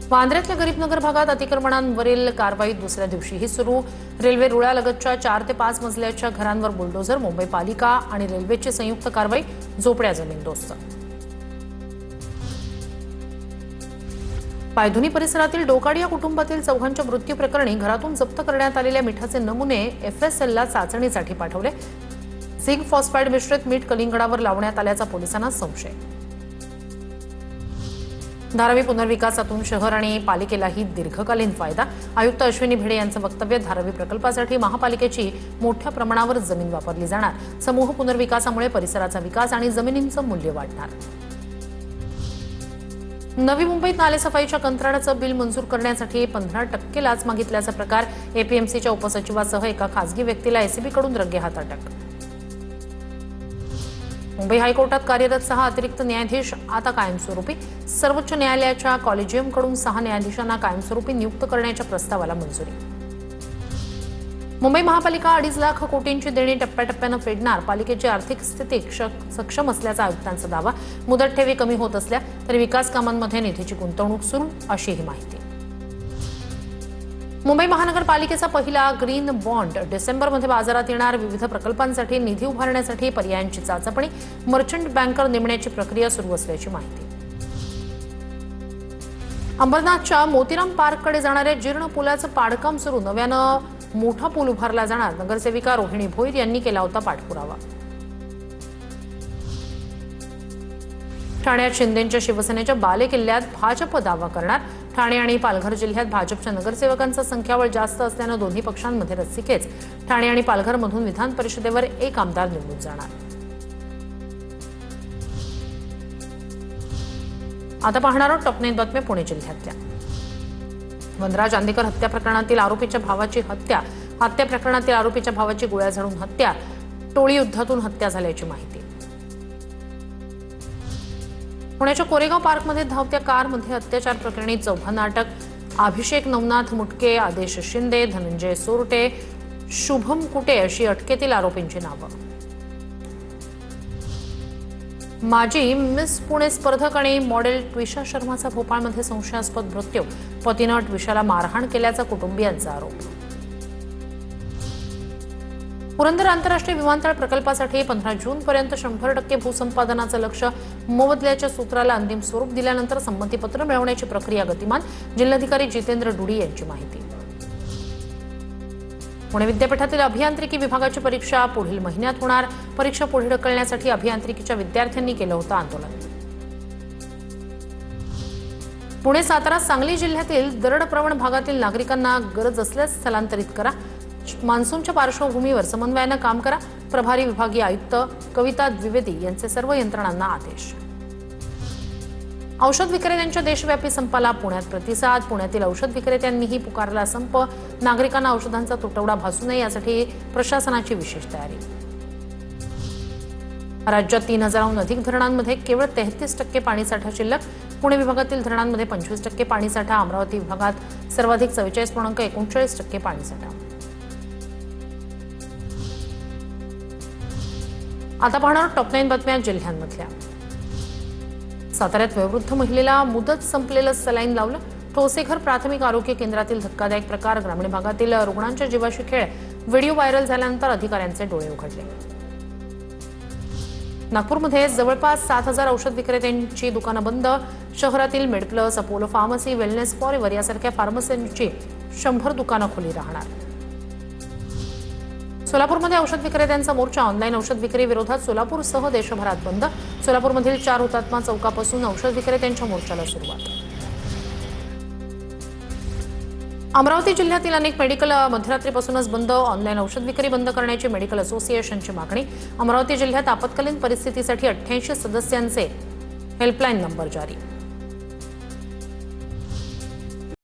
वांद्र्यातल्या गरीबनगर भागात अतिक्रमणांवरील कारवाई दुसऱ्या दिवशीही सुरू। रेल्वे रुळालगतच्या 4 ते 5 मजल्याच्या घरांवर बुलडोझर, मुंबई पालिका आणि रेल्वेची संयुक्त कारवाई, झोपड्या जमीनदोस्त। पायधुनी परिसरातील डोकाडिया कुटुंबातील चौघांच्या मृत्यू प्रकरणी घरातून जप्त करण्यात आलेल्या मिठाचे नमुने एफएसएलला चाचणीसाठी पाठवले। झिंक फॉस्फाईड मिश्रित मीठ कलिंगडावर लावण्यात आल्याचा पोलिसांना संशय। धारावी पुनर्विकासातून शहर आणि पालिकेलाही दीर्घकालीन फायदा। आयुक्त अश्विनी भिडे यांचं वक्तव्य, धारावी प्रकल्पासाठी महापालिकेची मोठ्या प्रमाणावर जमीन वापरली जाणार। समूह पुनर्विकासामुळे परिसराचा विकास आणि जमिनींचं मूल्य वाढणार। नवी मुंबईत नालेसफाईच्या कंत्राटाचं बिल मंजूर करण्यासाठी 15% लाच मागितल्याचा प्रकार। एपीएमसीच्या उपसचिवासह एका खासगी व्यक्तीला एसीबीकडून रंगेहात अटक। मुंबई हायकोर्टात कार्यरत 6 अतिरिक्त न्यायाधीश आता कायमस्वरूपी। सर्वोच्च न्यायालयाच्या कॉलेजियमकडून 6 न्यायाधीशांना कायमस्वरूपी नियुक्त करण्याच्या प्रस्तावाला मंजुरी। मुंबई महापालिका 2.5 लाख कोटींची देणी टप्प्याटप्प्यानं फेडणार। पालिकेची आर्थिक स्थिती सक्षम असल्याचा आयुक्तांचा दावा। मुदत ठेवी कमी होत असल्या तरी विकास कामांमध्ये निधीची गुंतवणूक सुरू, अशीही माहिती। मुंबई महानगरपालिकेचा पहिला ग्रीन बॉन्ड डिसेंबरमध्ये बाजारात येणार। विविध प्रकल्पांसाठी निधी उभारण्यासाठी पर्यायांची चाचपणी, मर्चंट बँकर नेमण्याची प्रक्रिया सुरू असल्याची माहिती। अंबरनाथच्या मोतीराम पार्ककडे जाणाऱ्या जीर्ण पुलाचं पाडकाम सुरू। नव्यानं मोठा पूल उभारला जाणार। नगरसेविका रोहिणी भोईर यांनी केला होता पाठपुरावा। ठाण्यात शिंदेंच्या शिवसेनेच्या बालेकिल्ल्यात भाजप दावा करणार। ठाणे आणि पालघर जिल्ह्यात भाजपच्या नगरसेवकांचा संख्याबळ जास्त असल्यानं दोन्ही पक्षांमध्ये रस्सीखेच। ठाणे आणि पालघरमधून विधान परिषदेवर एक आमदार निवडून जाणार। आता पाहणार आहोत टॉप 9 बातम्या पुणे जिल्ह्यातल्या। वनराज चांदेकर हत्या प्रकरणातील आरोपीच्या भावाची हत्या प्रकरणातील आरोपीच्या भावाची गोळ्या झाडून हत्या, टोळी युद्धातून हत्या झाल्याची माहिती। पुण्याच्या कोरेगाव पार्कमध्ये धावत्या कारमध्ये अत्याचार प्रकरणी 4 अटक। अभिषेक नवनाथ मुटके, आदेश शिंदे, धनंजय सोरटे, शुभम कुटे अशी अटकेतील आरोपींची नावं। माजी मिस पुणे स्पर्धक आणि मॉडेल ट्विशा शर्माचा भोपाळमध्ये संशयास्पद मृत्यू। पतीनं ट्विशाला मारहाण केल्याचा कुटुंबियांचा आरोप। पुरंदर आंतरराष्ट्रीय विमानतळ प्रकल्पासाठी 15 जूनपर्यंत 100% भूसंपादनाचं लक्ष्य। मोबदल्याच्या सूत्राला अंतिम स्वरूप दिल्यानंतर संमतीपत्र मिळवण्याची प्रक्रिया गतिमान। जिल्हाधिकारी जितेंद्र डुडी यांची माहिती। पुणे विद्यापीठातील अभियांत्रिकी विभागाची परीक्षा पुढील महिन्यात होणार। परीक्षा पुढे ढकलण्यासाठी अभियांत्रिकीच्या विद्यार्थ्यांनी केलं होतं आंदोलन। पुणे, सातारा, सांगली जिल्ह्यातील दरडप्रवण भागातील नागरिकांना गरज असल्यास स्थलांतरित करा। मान्सूनच्या पार्श्वभूमीवर समन्वयानं काम करा। प्रभारी विभागीय आयुक्त कविता द्विवेदी यांचे सर्व यंत्रणांना आदेश। औषध विक्रेत्यांच्या देशव्यापी संपाला पुण्यात प्रतिसाद। पुण्यातील औषध विक्रेत्यांनीही पुकारला संप। नागरिकांना औषधांचा तुटवडा भासू नये यासाठी प्रशासनाची विशेष तयारी। राज्यात 3000हून अधिक धरणांमध्ये केवळ 33% पाणीसाठा शिल्लक। पुणे विभागातील धरणांमध्ये 25% पाणीसाठा। अमरावती विभागात सर्वाधिक 44.39% पाणीसाठा। आता पाहणार टॉप 9 बातम्या जिल्ह्यांमधल्या। साताऱ्यात वयोवृद्ध महिलेला मुदत संपलेलं सलाईन लावलं। ठोसेघर प्राथमिक आरोग्य केंद्रातील धक्कादायक प्रकार। ग्रामीण भागातील रुग्णांच्या जीवाशी खेळ। व्हिडिओ व्हायरल झाल्यानंतर अधिकाऱ्यांचे डोळे उघडले। नागपूरमध्ये जवळपास 7000 औषध विक्रेत्यांची दुकानं बंद। शहरातील MedPlus, Apollo pharmacy, wellness forever यासारख्या फार्मसींची 100 दुकानं खुली राहणार। सोलापूरमध्ये औषध विक्रेत्यांचा मोर्चा। ऑनलाईन औषध विक्री विरोधात सोलापूरसह देशभरात बंद। सोलापूरमधील 4 हुतात्मा चौकापासून औषध विक्रेत्यांच्या मोर्चाला सुरुवात। अमरावती जिल्ह्यातील अनेक मेडिकल मध्यरात्रीपासूनच बंद। ऑनलाईन औषध विक्री बंद करण्याची मेडिकल असोसिएशनची मागणी। अमरावती जिल्ह्यात आपत्कालीन परिस्थितीसाठी 88 सदस्यांचे हेल्पलाईन नंबर जारी।